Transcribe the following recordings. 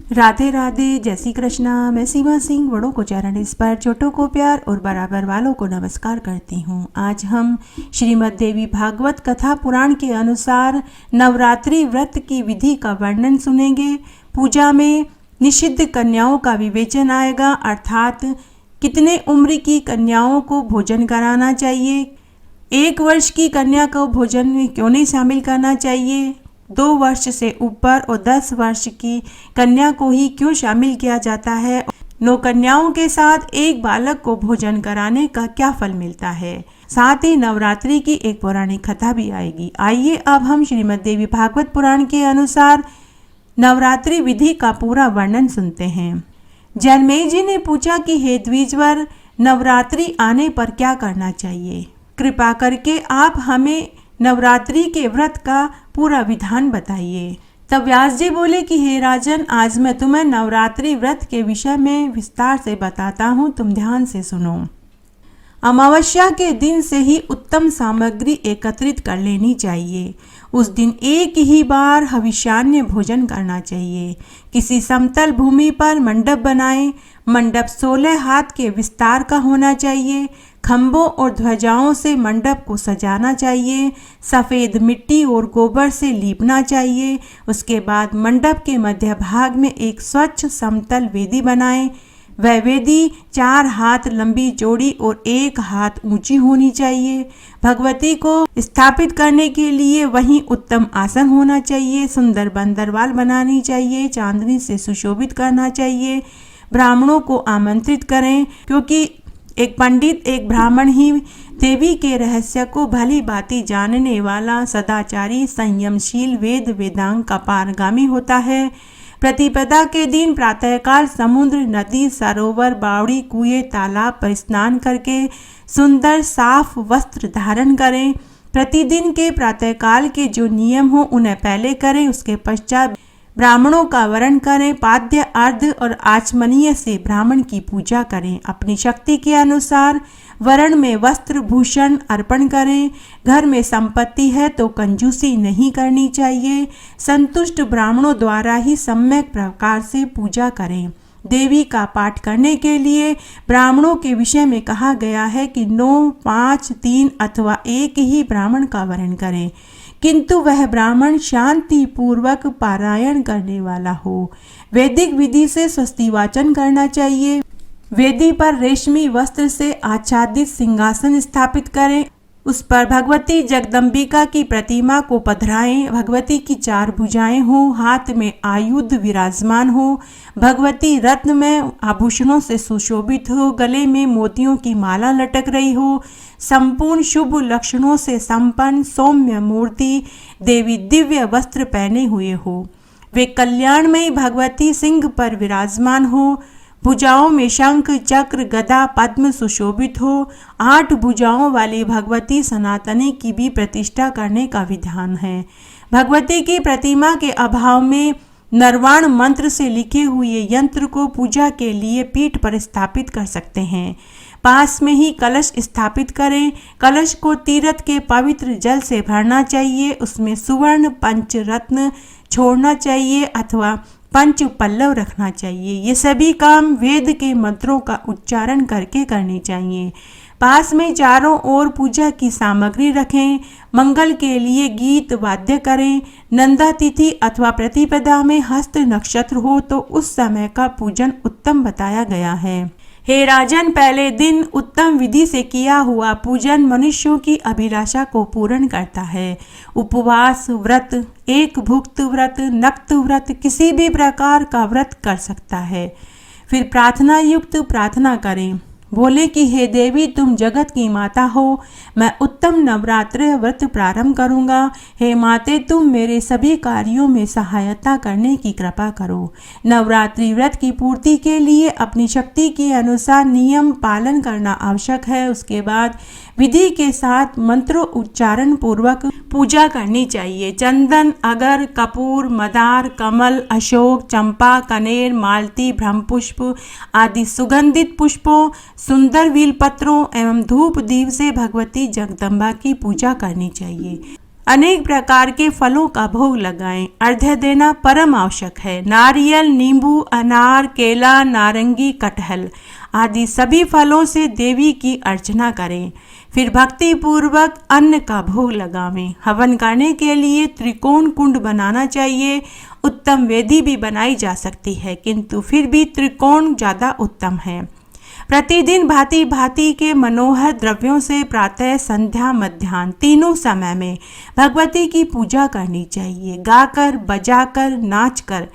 राधे राधे, जय श्री कृष्णा। मैं सीमा सिंह बड़ों को चरण स्पर्श, छोटों को प्यार और बराबर वालों को नमस्कार करती हूँ। आज हम श्रीमद् देवी भागवत कथा पुराण के अनुसार नवरात्रि व्रत की विधि का वर्णन सुनेंगे। पूजा में निषिद्ध कन्याओं का विवेचन आएगा, अर्थात कितने उम्र की कन्याओं को भोजन कराना चाहिए, 1 वर्ष की कन्या को भोजन में क्यों नहीं शामिल करना चाहिए, 2 वर्ष से ऊपर और 10 वर्ष की कन्या को ही क्यों शामिल किया जाता है, 9 कन्याओं के साथ एक बालक को भोजन कराने का क्या फल मिलता है। साथ ही नवरात्रि की एक पौराणिक कथा भी आएगी। आइए अब हम श्रीमद् देवी भागवत पुराण के अनुसार नवरात्रि विधि का पूरा वर्णन सुनते हैं। जनमेजय जी ने पूछा कि हे द्विजवर, नवरात्रि आने पर क्या करना चाहिए? कृपा करके आप हमें नवरात्रि के व्रत का पूरा विधान बताइए। तब व्यास जी बोले कि हे राजन, आज मैं तुम्हें नवरात्रि व्रत के विषय में विस्तार से बताता हूँ, तुम ध्यान से सुनो। अमावस्या के दिन से ही उत्तम सामग्री एकत्रित कर लेनी चाहिए। उस दिन एक ही बार हविष्यान्य भोजन करना चाहिए। किसी समतल भूमि पर मंडप बनाएं। मंडप 16 हाथ के विस्तार का होना चाहिए। खंभों और ध्वजाओं से मंडप को सजाना चाहिए। सफ़ेद मिट्टी और गोबर से लीपना चाहिए। उसके बाद मंडप के मध्य भाग में एक स्वच्छ समतल वेदी बनाएं। वह वेदी 4 हाथ लंबी, चौड़ी और 1 हाथ ऊंची होनी चाहिए। भगवती को स्थापित करने के लिए वहीं उत्तम आसन होना चाहिए। सुंदर बंदरवाल बनानी चाहिए। चांदनी से सुशोभित करना चाहिए। ब्राह्मणों को आमंत्रित करें, क्योंकि एक पंडित, एक ब्राह्मण ही देवी के रहस्य को भली भांति जानने वाला, सदाचारी, संयमशील, वेद वेदांग का पारगामी होता है। प्रतिपदा के दिन प्रातःकाल समुद्र, नदी, सरोवर, बावड़ी, कुएं, तालाब पर स्नान करके सुंदर साफ वस्त्र धारण करें। प्रतिदिन के प्रातःकाल के जो नियम हो उन्हें पहले करें, उसके पश्चात ब्राह्मणों का वरण करें। पाद्य, अर्घ्य और आचमनीय से ब्राह्मण की पूजा करें। अपनी शक्ति के अनुसार वरण में वस्त्र भूषण अर्पण करें। घर में संपत्ति है तो कंजूसी नहीं करनी चाहिए। संतुष्ट ब्राह्मणों द्वारा ही सम्यक प्रकार से पूजा करें। देवी का पाठ करने के लिए ब्राह्मणों के विषय में कहा गया है कि 9, 5, 3 अथवा एक ही ब्राह्मण का वरण करें, किंतु वह ब्राह्मण शांति पूर्वक पारायण करने वाला हो। वैदिक विधि से स्वस्ति वाचन करना चाहिए। वेदी पर रेशमी वस्त्र से आच्छादित सिंहासन स्थापित करें। उस पर भगवती जगदम्बिका की प्रतिमा को पधराएं। भगवती की 4 भुजाएं हों, हाथ में आयुध विराजमान हो। भगवती रत्न में आभूषणों से सुशोभित हो, गले में मोतियों की माला लटक रही हो। संपूर्ण शुभ लक्षणों से संपन्न सौम्य मूर्ति देवी दिव्य वस्त्र पहने हुए हो। वे कल्याणमयी भगवती सिंह पर विराजमान हो। भुजाओं में शंख, चक्र, गदा, पद्म सुशोभित हो। 8 भुजाओं वाली भगवती सनातनी की भी प्रतिष्ठा करने का विधान है। भगवती की प्रतिमा के अभाव में नरवाण मंत्र से लिखे हुए यंत्र को पूजा के लिए पीठ पर स्थापित कर सकते हैं। पास में ही कलश स्थापित करें। कलश को तीर्थ के पवित्र जल से भरना चाहिए। उसमें सुवर्ण पंचरत्न छोड़ना चाहिए अथवा 5 पल्लव रखना चाहिए। ये सभी काम वेद के मंत्रों का उच्चारण करके करने चाहिए। पास में चारों ओर पूजा की सामग्री रखें। मंगल के लिए गीत वाद्य करें। नंदा तिथि अथवा प्रतिपदा में हस्त नक्षत्र हो तो उस समय का पूजन उत्तम बताया गया है। हे राजन, पहले दिन उत्तम विधि से किया हुआ पूजन मनुष्यों की अभिलाषा को पूर्ण करता है। उपवास व्रत, एक भुक्त व्रत, नक्त व्रत, किसी भी प्रकार का व्रत कर सकता है। फिर प्रार्थना युक्त प्रार्थना करें। बोले कि हे देवी, तुम जगत की माता हो। मैं उत्तम नवरात्रि व्रत प्रारंभ करूंगा। हे माते, तुम मेरे सभी कार्यों में सहायता करने की कृपा करो। नवरात्रि व्रत की पूर्ति के लिए अपनी शक्ति के अनुसार नियम पालन करना आवश्यक है। उसके बाद विधि के साथ मंत्रों उच्चारण पूर्वक पूजा करनी चाहिए। चंदन, अगर, कपूर, मदार, कमल, अशोक, चंपा, कनेर, मालती, ब्रह्मपुष्प आदि सुगंधित पुष्पों, सुंदर वील पत्रों एवं धूप दीप से भगवती जगदम्बा की पूजा करनी चाहिए। अनेक प्रकार के फलों का भोग लगाएं। अर्घ्य देना परम आवश्यक है। नारियल, नींबू, अनार, केला, नारंगी, कटहल आदि सभी फलों से देवी की अर्चना करें। फिर भक्ति पूर्वक अन्न का भोग लगावें। हवन करने के लिए त्रिकोण कुंड बनाना चाहिए। उत्तम वेदी भी बनाई जा सकती है, किंतु फिर भी त्रिकोण ज़्यादा उत्तम है। प्रतिदिन भांति भांति के मनोहर द्रव्यों से प्रातः, संध्या, मध्याह्न तीनों समय में भगवती की पूजा करनी चाहिए। गाकर, बजाकर, नाचकर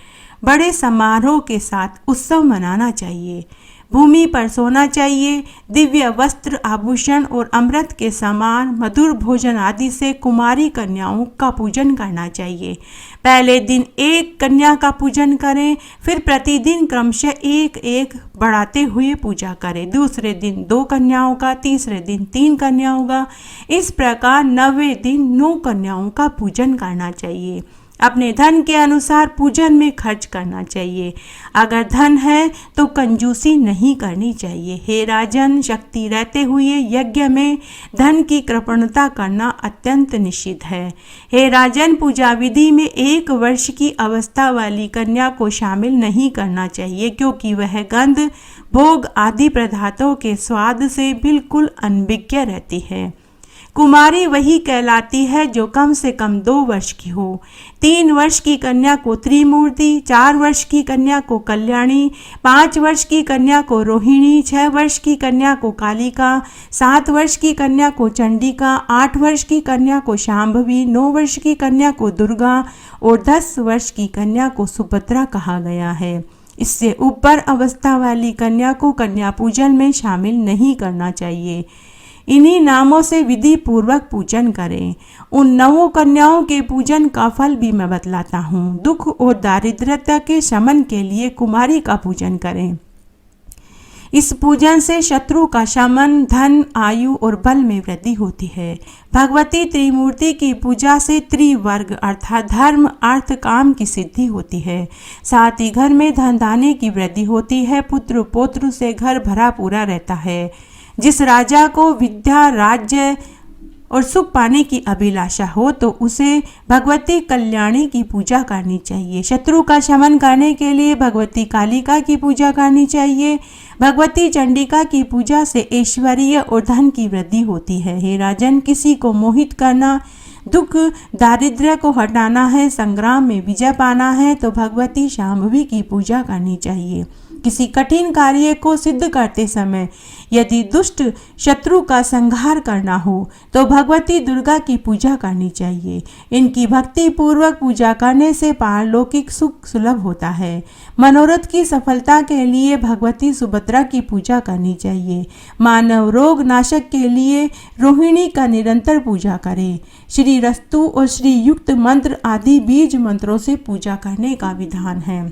बड़े समारोह के साथ उत्सव मनाना चाहिए। भूमि पर सोना चाहिए। दिव्य वस्त्र, आभूषण और अमृत के समान मधुर भोजन आदि से कुमारी कन्याओं का पूजन करना चाहिए। पहले दिन एक कन्या का पूजन करें, फिर प्रतिदिन क्रमशः एक एक बढ़ाते हुए पूजा करें। दूसरे दिन 2 कन्याओं का, तीसरे दिन 3 कन्याओं का, इस प्रकार 9वें दिन 9 कन्याओं का पूजन करना चाहिए। अपने धन के अनुसार पूजन में खर्च करना चाहिए। अगर धन है तो कंजूसी नहीं करनी चाहिए। हे राजन, शक्ति रहते हुए यज्ञ में धन की कृपणता करना अत्यंत निषिद्ध है। हे राजन, पूजा विधि में 1 वर्ष की अवस्था वाली कन्या को शामिल नहीं करना चाहिए, क्योंकि वह गंध, भोग आदि पदार्थों के स्वाद से बिल्कुल अनभिज्ञ रहती है। कुमारी वही कहलाती है जो कम से कम 2 वर्ष की हो। 3 वर्ष की कन्या को त्रिमूर्ति, 4 वर्ष की कन्या को कल्याणी, 5 वर्ष की कन्या को रोहिणी, 6 वर्ष की कन्या को कालिका, 7 वर्ष की कन्या को चंडिका, 8 वर्ष की कन्या को शांभवी, 9 वर्ष की कन्या को दुर्गा और 10 वर्ष की कन्या को सुभद्रा कहा गया है। इससे ऊपर अवस्था वाली कन्या को कन्या पूजन में शामिल नहीं करना चाहिए। इन्हीं नामों से विधि पूर्वक पूजन करें। उन 9 कन्याओं के पूजन का फल भी मैं बतलाता हूँ। दुख और दारिद्र्यता के शमन के लिए कुमारी का पूजन करें। इस पूजन से शत्रु का शमन, धन, आयु और बल में वृद्धि होती है। भगवती त्रिमूर्ति की पूजा से त्रिवर्ग अर्थात धर्म, अर्थ, काम की सिद्धि होती है। साथ ही घर में धन धान्य की वृद्धि होती है। पुत्र पौत्र से घर भरा पूरा रहता है। जिस राजा को विद्या, राज्य और सुख पाने की अभिलाषा हो तो उसे भगवती कल्याणी की पूजा करनी चाहिए। शत्रु का शमन करने के लिए भगवती कालिका की पूजा करनी चाहिए। भगवती चंडिका की पूजा से ऐश्वर्य और धन की वृद्धि होती है। हे राजन, किसी को मोहित करना, दुख दारिद्र्य को हटाना है, संग्राम में विजय पाना है तो भगवती शांभवी की पूजा करनी चाहिए। किसी कठिन कार्य को सिद्ध करते समय यदि दुष्ट शत्रु का संहार करना हो तो भगवती दुर्गा की पूजा करनी चाहिए। इनकी भक्ति पूर्वक पूजा करने से पारलौकिक सुख सुलभ होता है। मनोरथ की सफलता के लिए भगवती सुभद्रा की पूजा करनी चाहिए। मानव रोग नाशक के लिए रोहिणी का निरंतर पूजा करें। श्री रस्तु और श्री युक्त मंत्र आदि बीज मंत्रों से पूजा करने का विधान है।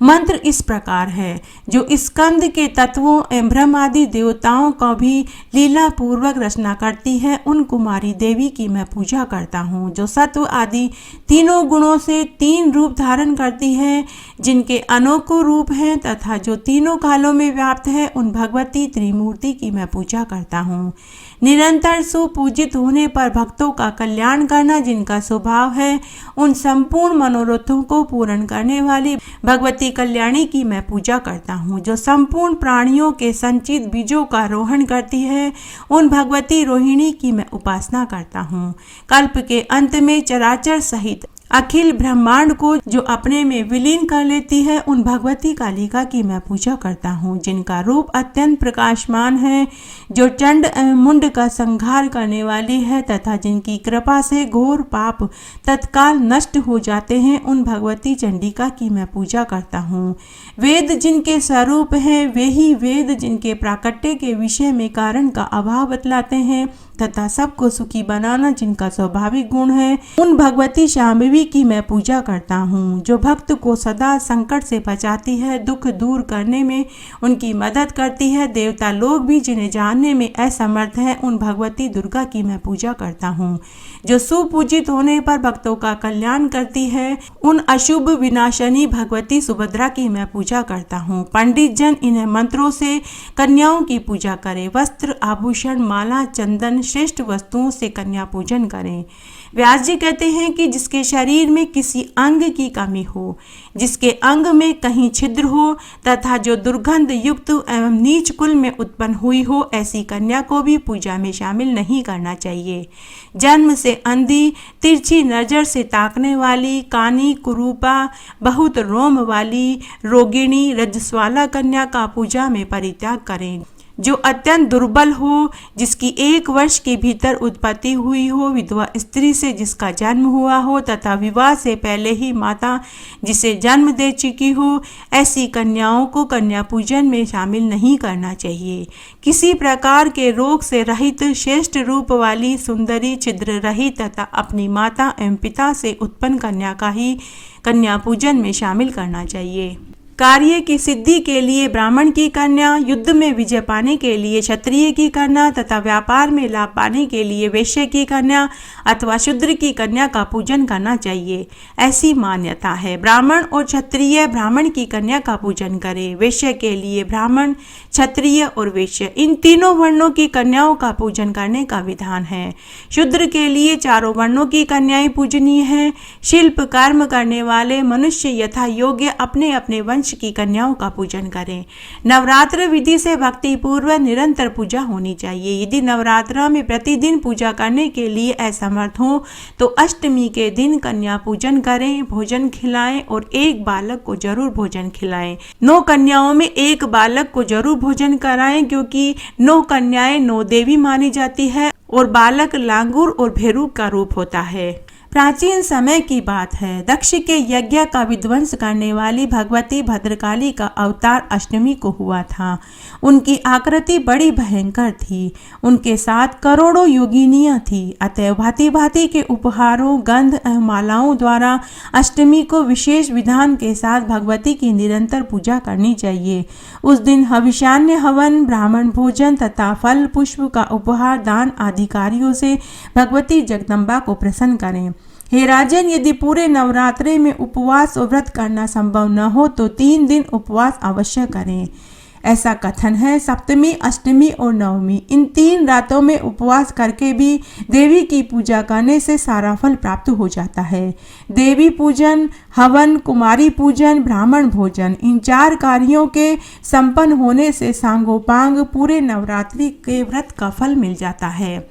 मंत्र इस प्रकार है, जो स्कंद के तत्वों एवं ब्रह्म आदि देवताओं का भी लीला पूर्वक रचना करती है, उन कुमारी देवी की मैं पूजा करता हूँ। जो सत्व आदि तीनों गुणों से 3 रूप धारण करती है, जिनके अनोखो रूप हैं तथा जो तीनों कालों में व्याप्त है, उन भगवती त्रिमूर्ति की मैं पूजा करता हूँ। निरंतर सुपूजित होने पर भक्तों का कल्याण करना जिनका स्वभाव है, उन संपूर्ण मनोरथों को पूर्ण करने वाली भगवती कल्याणी की मैं पूजा करता हूँ। जो संपूर्ण प्राणियों के संचित बीजों का रोहण करती है, उन भगवती रोहिणी की मैं उपासना करता हूँ। कल्प के अंत में चराचर सहित अखिल ब्रह्मांड को जो अपने में विलीन कर लेती है, उन भगवती कालिका की मैं पूजा करता हूँ। जिनका रूप अत्यंत प्रकाशमान है, जो चंड एवं मुंड का संहार करने वाली है तथा जिनकी कृपा से घोर पाप तत्काल नष्ट हो जाते हैं, उन भगवती चंडिका की मैं पूजा करता हूँ। वेद जिनके स्वरूप हैं, वे ही वेद जिनके प्राकट्य के विषय में कारण का अभाव बतलाते हैं तथा सबको सुखी बनाना जिनका स्वाभाविक गुण है, उन भगवती शांभवी की मैं पूजा करता हूँ। जो भक्त को सदा संकट से बचाती है, दुख दूर करने में उनकी मदद करती है, देवता लोग भी जिन्हें जानने में असमर्थ है, उन भगवती दुर्गा की मैं पूजा करता हूँ। जो सुपूजित होने पर भक्तों का कल्याण करती है, उन अशुभ विनाशनी भगवती सुभद्रा की मैं पूजा करता हूँ। पंडित जन इन्हें मंत्रों से कन्याओं की पूजा करें। वस्त्र, आभूषण, माला, चंदन, श्रेष्ठ वस्तुओं से कन्या पूजन करें। व्यास जी कहते हैं कि जिसके शरीर में किसी अंग की कमी हो, जिसके अंग में कहीं छिद्र हो तथा जो दुर्गंध युक्त एवं नीच कुल में उत्पन्न हुई हो, ऐसी कन्या को भी पूजा में शामिल नहीं करना चाहिए। जन्म से अंधी, तिरछी नजर से ताकने वाली, कानी, कुरूपा, बहुत रोम वाली, रोगिणी, रजस्वाला कन्या का पूजा में परित्याग करें। जो अत्यंत दुर्बल हो, जिसकी 1 वर्ष के भीतर उत्पत्ति हुई हो, विधवा स्त्री से जिसका जन्म हुआ हो तथा विवाह से पहले ही माता जिसे जन्म दे चुकी हो, ऐसी कन्याओं को कन्या पूजन में शामिल नहीं करना चाहिए। किसी प्रकार के रोग से रहित, श्रेष्ठ रूप वाली, सुंदरी, छिद्र रहित तथा अपनी माता एवं पिता से उत्पन्न कन्या का ही कन्या पूजन में शामिल करना चाहिए। कार्य की सिद्धि के लिए ब्राह्मण की कन्या, युद्ध में विजय पाने के लिए क्षत्रिय की कन्या तथा व्यापार में लाभ पाने के लिए वैश्य की कन्या अथवा शूद्र की कन्या का पूजन करना चाहिए, ऐसी मान्यता है। ब्राह्मण और क्षत्रिय ब्राह्मण की कन्या का पूजन करें। वैश्य के लिए ब्राह्मण, क्षत्रिय और वैश्य, इन तीनों वर्णों की कन्याओं का पूजन करने का विधान है। शूद्र के लिए चारों वर्णों की कन्याएं पूजनीय हैं। शिल्प कर्म करने वाले मनुष्य यथा योग्य अपने अपने वंश की कन्याओं का पूजन करें। नवरात्र विधि से भक्ति पूर्वक निरंतर पूजा होनी चाहिए। यदि नवरात्र में प्रतिदिन पूजा करने के लिए असमर्थ हो तो अष्टमी के दिन कन्या पूजन करें, भोजन खिलाएं और एक बालक को जरूर भोजन खिलाएं। 9 कन्याओं में एक बालक को जरूर भोजन कराएं, क्योंकि 9 कन्याएं 9 देवी मानी जाती है और बालक लांगूर और भेरू का रूप होता है। प्राचीन समय की बात है, दक्ष के यज्ञ का विध्वंस करने वाली भगवती भद्रकाली का अवतार अष्टमी को हुआ था। उनकी आकृति बड़ी भयंकर थी। उनके साथ करोड़ों योगिनियां थी। अतः भांति भांति के उपहारों, गंध एवं मालाओं द्वारा अष्टमी को विशेष विधान के साथ भगवती की निरंतर पूजा करनी चाहिए। उस दिन हविष्यान्य, हवन, ब्राह्मण भोजन तथा फल पुष्प का उपहार दान आदि कार्यों से भगवती जगदम्बा को प्रसन्न करें। हे राजन, यदि पूरे नवरात्रे में उपवास और व्रत करना संभव न हो तो 3 दिन उपवास अवश्य करें। ऐसा कथन है, सप्तमी, अष्टमी और नवमी, इन 3 रातों में उपवास करके भी देवी की पूजा करने से सारा फल प्राप्त हो जाता है। देवी पूजन, हवन, कुमारी पूजन, ब्राह्मण भोजन, इन 4 कार्यों के संपन्न होने से सांगोपांग पूरे नवरात्रि के व्रत का फल मिल जाता है।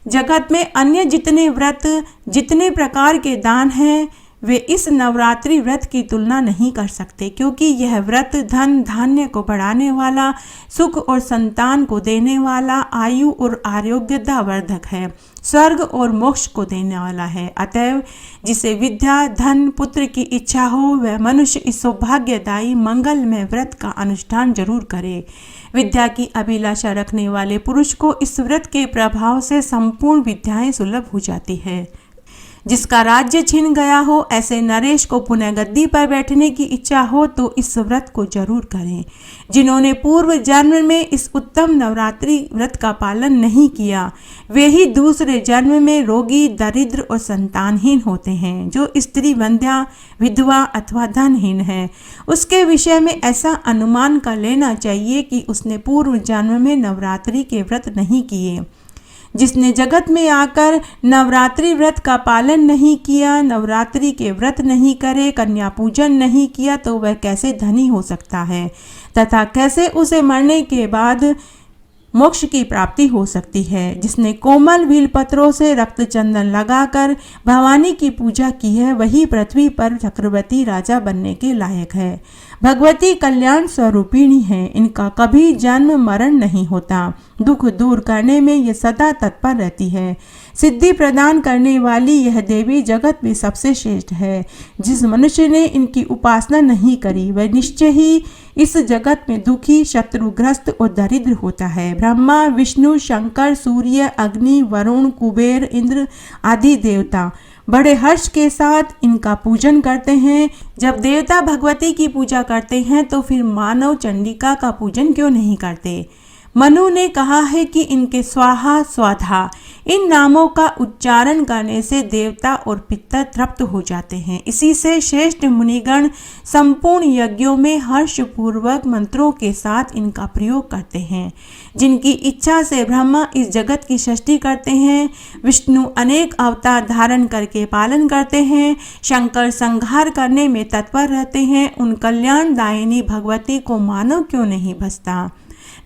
जगत में अन्य जितने व्रत, जितने प्रकार के दान हैं, वे इस नवरात्रि व्रत की तुलना नहीं कर सकते, क्योंकि यह व्रत धन धान्य को बढ़ाने वाला, सुख और संतान को देने वाला, आयु और आरोग्यता वर्धक है, स्वर्ग और मोक्ष को देने वाला है। अतएव जिसे विद्या, धन, पुत्र की इच्छा हो, वह मनुष्य इस सौभाग्यदायी मंगलमय व्रत का अनुष्ठान जरूर करे। विद्या की अभिलाषा रखने वाले पुरुष को इस व्रत के प्रभाव से संपूर्ण विद्याएं सुलभ हो जाती है। जिसका राज्य छिन गया हो, ऐसे नरेश को पुनः गद्दी पर बैठने की इच्छा हो तो इस व्रत को जरूर करें। जिन्होंने पूर्व जन्म में इस उत्तम नवरात्रि व्रत का पालन नहीं किया, वे ही दूसरे जन्म में रोगी, दरिद्र और संतानहीन होते हैं। जो स्त्री वंध्या, विधवा अथवा धनहीन है, उसके विषय में ऐसा अनुमान कर लेना चाहिए कि उसने पूर्व जन्म में नवरात्रि के व्रत नहीं किए। जिसने जगत में आकर नवरात्रि व्रत का पालन नहीं किया, नवरात्रि के व्रत नहीं करे, कन्या पूजन नहीं किया, तो वह कैसे धनी हो सकता है तथा कैसे उसे मरने के बाद मोक्ष की प्राप्ति हो सकती है। जिसने कोमल बेलपत्रों से रक्त चंदन लगाकर भवानी की पूजा की है, वही पृथ्वी पर चक्रवर्ती राजा बनने के लायक है। भगवती कल्याण स्वरूपिणी है, इनका कभी जन्म मरण नहीं होता। दुख दूर करने में ये सदा तत्पर रहती है। सिद्धि प्रदान करने वाली यह देवी जगत में सबसे श्रेष्ठ है। जिस मनुष्य ने इनकी उपासना नहीं करी, वह निश्चय ही इस जगत में दुखी, शत्रुग्रस्त और दरिद्र होता है। ब्रह्मा, विष्णु, शंकर, सूर्य, अग्नि, वरुण, कुबेर, इंद्र आदि देवता बड़े हर्ष के साथ इनका पूजन करते हैं। जब देवता भगवती की पूजा करते हैं तो फिर मानव चंडिका का पूजन क्यों नहीं करते? मनु ने कहा है कि इनके स्वाहा स्वाधा इन नामों का उच्चारण करने से देवता और पितर तृप्त हो जाते हैं। इसी से श्रेष्ठ मुनिगण संपूर्ण यज्ञों में हर्षपूर्वक मंत्रों के साथ इनका प्रयोग करते हैं। जिनकी इच्छा से ब्रह्मा इस जगत की सृष्टि करते हैं, विष्णु अनेक अवतार धारण करके पालन करते हैं, शंकर संहार करने में तत्पर रहते हैं, उन कल्याणदायिनी भगवती को मानव क्यों नहीं भजता।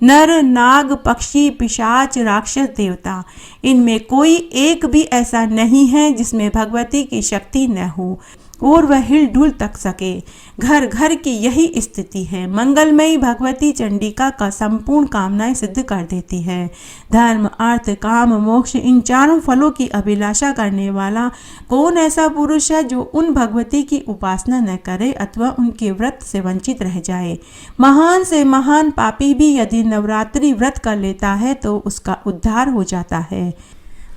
नर नाग पक्षी पिशाच राक्षस देवता इनमें कोई एक भी ऐसा नहीं है जिसमें भगवती की शक्ति न हो और वह हिल डुल तक सके। घर घर की यही स्थिति है। मंगलमयी भगवती चंडिका का संपूर्ण कामनाएं सिद्ध कर देती है। धर्म अर्थ काम मोक्ष इन चारों फलों की अभिलाषा करने वाला कौन ऐसा पुरुष है जो उन भगवती की उपासना न करे अथवा उनके व्रत से वंचित रह जाए। महान से महान पापी भी यदि नवरात्रि व्रत कर लेता है तो उसका उद्धार हो जाता है।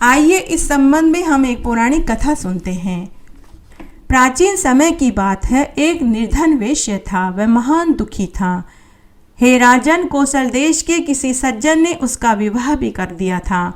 आइए इस संबंध में हम एक पौराणिक कथा सुनते हैं। प्राचीन समय की बात है। एक निर्धन वेश्य था, वह महान दुखी था। हे राजन, कौशल देश के किसी सज्जन ने उसका विवाह भी कर दिया था।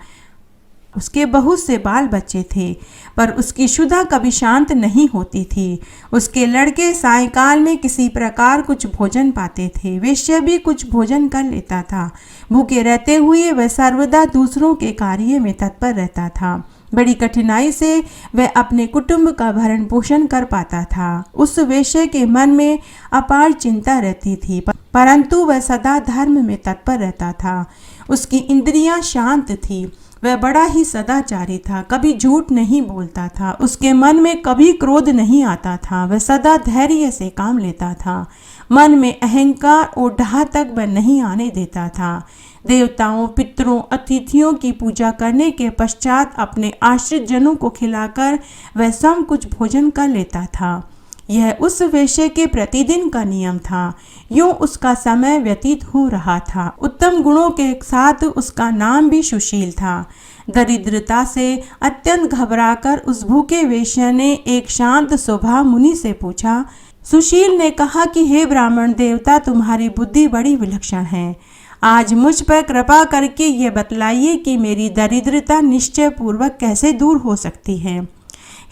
उसके बहुत से बाल बच्चे थे, पर उसकी क्षुधा कभी शांत नहीं होती थी। उसके लड़के सायंकाल में किसी प्रकार कुछ भोजन पाते थे। वेश्या भी कुछ भोजन कर लेता था। भूखे रहते हुए वह सर्वदा दूसरों के कार्य में तत्पर रहता था। बड़ी कठिनाई से वह अपने कुटुंब का भरण पोषण कर पाता था। उस वेश्या के मन में अपार चिंता रहती थी, परंतु वह सदा धर्म में तत्पर रहता था। उसकी इंद्रियां शांत थी। वह बड़ा ही सदाचारी था, कभी झूठ नहीं बोलता था। उसके मन में कभी क्रोध नहीं आता था। वह सदा धैर्य से काम लेता था। मन में अहंकार और डाह तक वह नहीं आने देता था। देवताओं पितरों अतिथियों की पूजा करने के पश्चात अपने आश्रित जनों को खिलाकर वह सब कुछ भोजन कर लेता था। यह उस वेश्या के प्रतिदिन का नियम था। यूं उसका समय व्यतीत हो रहा था। उत्तम गुणों के साथ उसका नाम भी सुशील था। दरिद्रता से अत्यंत घबराकर उस भूखे वेश्या ने एक शांत स्वभाव मुनि से पूछा। सुशील ने कहा कि हे ब्राह्मण देवता, तुम्हारी बुद्धि बड़ी विलक्षण है। आज मुझ पर कृपा करके ये बतलाइए कि मेरी दरिद्रता निश्चय पूर्वक कैसे दूर हो सकती है।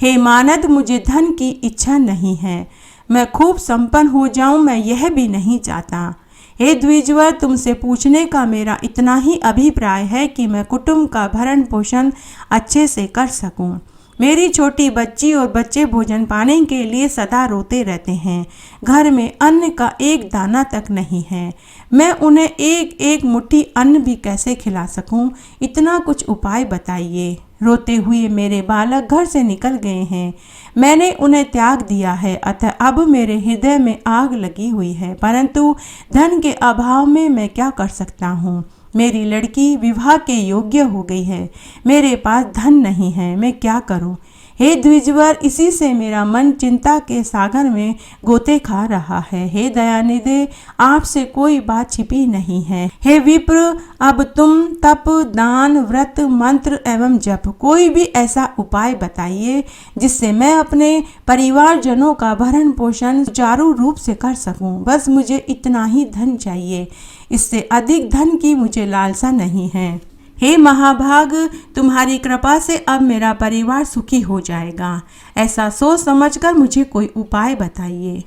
हे मानद, मुझे धन की इच्छा नहीं है। मैं खूब संपन्न हो जाऊं, मैं यह भी नहीं चाहता। हे द्विजवर, तुमसे पूछने का मेरा इतना ही अभिप्राय है कि मैं कुटुंब का भरण पोषण अच्छे से कर सकूं। मेरी छोटी बच्ची और बच्चे भोजन पाने के लिए सदा रोते रहते हैं। घर में अन्न का एक दाना तक नहीं है। मैं उन्हें एक एक मुट्ठी अन्न भी कैसे खिला सकूं? इतना कुछ उपाय बताइए। रोते हुए मेरे बालक घर से निकल गए हैं। मैंने उन्हें त्याग दिया है, अतः अब मेरे हृदय में आग लगी हुई है, परंतु धन के अभाव में मैं क्या कर सकता हूँ। मेरी लड़की विवाह के योग्य हो गई है, मेरे पास धन नहीं है, मैं क्या करूं? हे द्विजवर, इसी से मेरा मन चिंता के सागर में गोते खा रहा है। हे दयानिधे, आपसे कोई बात छिपी नहीं है। हे विप्र, अब तुम तप दान व्रत मंत्र एवं जप कोई भी ऐसा उपाय बताइए जिससे मैं अपने परिवारजनों का भरण पोषण सुचारू रूप से कर सकूं। बस मुझे इतना ही धन चाहिए, इससे अधिक धन की मुझे लालसा नहीं है। हे महाभाग, तुम्हारी कृपा से अब मेरा परिवार सुखी हो जाएगा। ऐसा सोच समझकर मुझे कोई उपाय बताइए।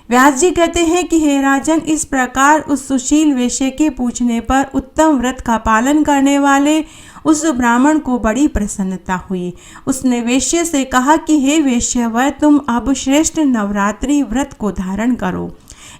व्यास जी कहते हैं कि हे राजन, इस प्रकार उस सुशील वेश्या के पूछने पर उत्तम व्रत का पालन करने वाले उस ब्राह्मण को बड़ी प्रसन्नता हुई। उसने वेश्या से कहा कि हे वेश्यावर, तुम अब श्रेष्ठ नवरात्रि व्रत को धारण करो।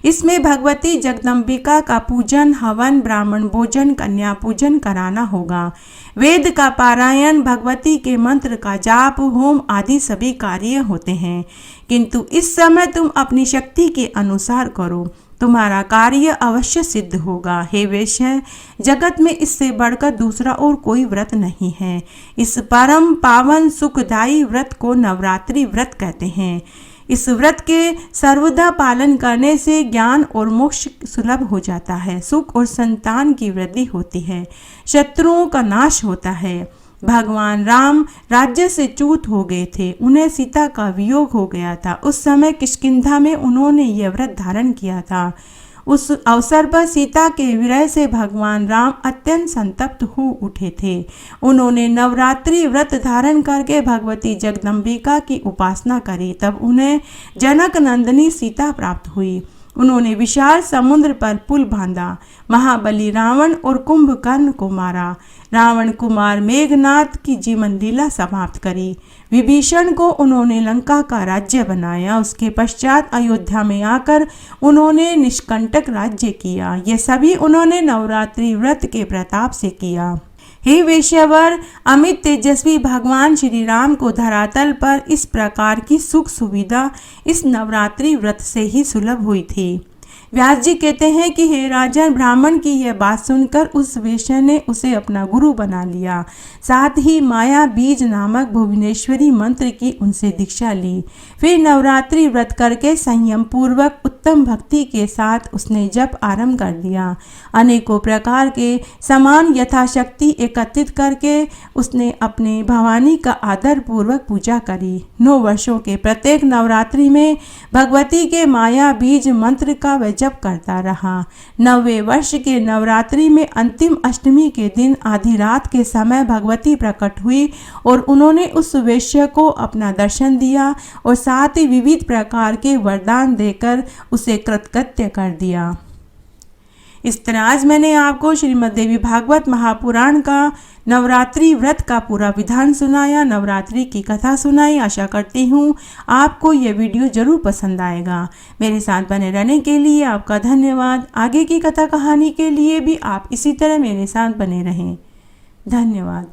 इसमें भगवती जगदम्बिका का पूजन हवन ब्राह्मण भोजन कन्या पूजन कराना होगा। वेद का पारायण भगवती के मंत्र का जाप होम आदि सभी कार्य होते हैं, किंतु इस समय तुम अपनी शक्ति के अनुसार करो, तुम्हारा कार्य अवश्य सिद्ध होगा। हे वेश्य, जगत में इससे बढ़कर दूसरा और कोई व्रत नहीं है। इस परम पावन सुखदायी व्रत को नवरात्रि व्रत कहते हैं। इस व्रत के सर्वदा पालन करने से ज्ञान और मोक्ष सुलभ हो जाता है। सुख और संतान की वृद्धि होती है, शत्रुओं का नाश होता है। भगवान राम राज्य से च्युत हो गए थे, उन्हें सीता का वियोग हो गया था। उस समय किष्किंधा में उन्होंने यह व्रत धारण किया था। उस अवसर पर सीता के विरह से भगवान राम अत्यंत संतप्त हो उठे थे। उन्होंने नवरात्रि व्रत धारण करके भगवती जगदम्बिका की उपासना करी। तब उन्हें जनक नंदिनी सीता प्राप्त हुई। उन्होंने विशाल समुद्र पर पुल बांधा, महाबली रावण और कुंभकर्ण को मारा, रावण कुमार मेघनाथ की जीवन लीला समाप्त करी। विभीषण को उन्होंने लंका का राज्य बनाया। उसके पश्चात अयोध्या में आकर उन्होंने निष्कंटक राज्य किया। ये सभी उन्होंने नवरात्रि व्रत के प्रताप से किया। हे वेश्यावर, अमित तेजस्वी भगवान श्री राम को धरातल पर इस प्रकार की सुख सुविधा इस नवरात्रि व्रत से ही सुलभ हुई थी। व्यास जी कहते हैं कि हे राजन, ब्राह्मण की यह बात सुनकर उस वेश्या ने उसे अपना गुरु बना लिया। साथ ही माया बीज नामक भुवनेश्वरी मंत्र की उनसे दीक्षा ली। फिर नवरात्रि व्रत करके संयम पूर्वक उत्तम भक्ति के साथ उसने जप आरंभ कर दिया। अनेकों प्रकार के समान यथाशक्ति एकत्रित करके उसने अपने भवानी का आदर पूर्वक पूजा करी। 9 वर्षों के प्रत्येक नवरात्रि में भगवती के माया बीज मंत्र का वह जप करता रहा। 9वें वर्ष के नवरात्रि में अंतिम अष्टमी के दिन आधी रात के समय भगवती प्रकट हुई और उन्होंने उस वेश्या को अपना दर्शन दिया और साथ ही विविध प्रकार के वरदान देकर उसे कृतकृत्य कर दिया। इस तरह आज मैंने आपको श्रीमद् देवी भागवत महापुराण का नवरात्रि व्रत का पूरा विधान सुनाया, नवरात्रि की कथा सुनाई। आशा करती हूँ आपको यह वीडियो जरूर पसंद आएगा। मेरे साथ बने रहने के लिए आपका धन्यवाद। आगे की कथा कहानी के लिए भी आप इसी तरह मेरे साथ बने रहें। धन्यवाद।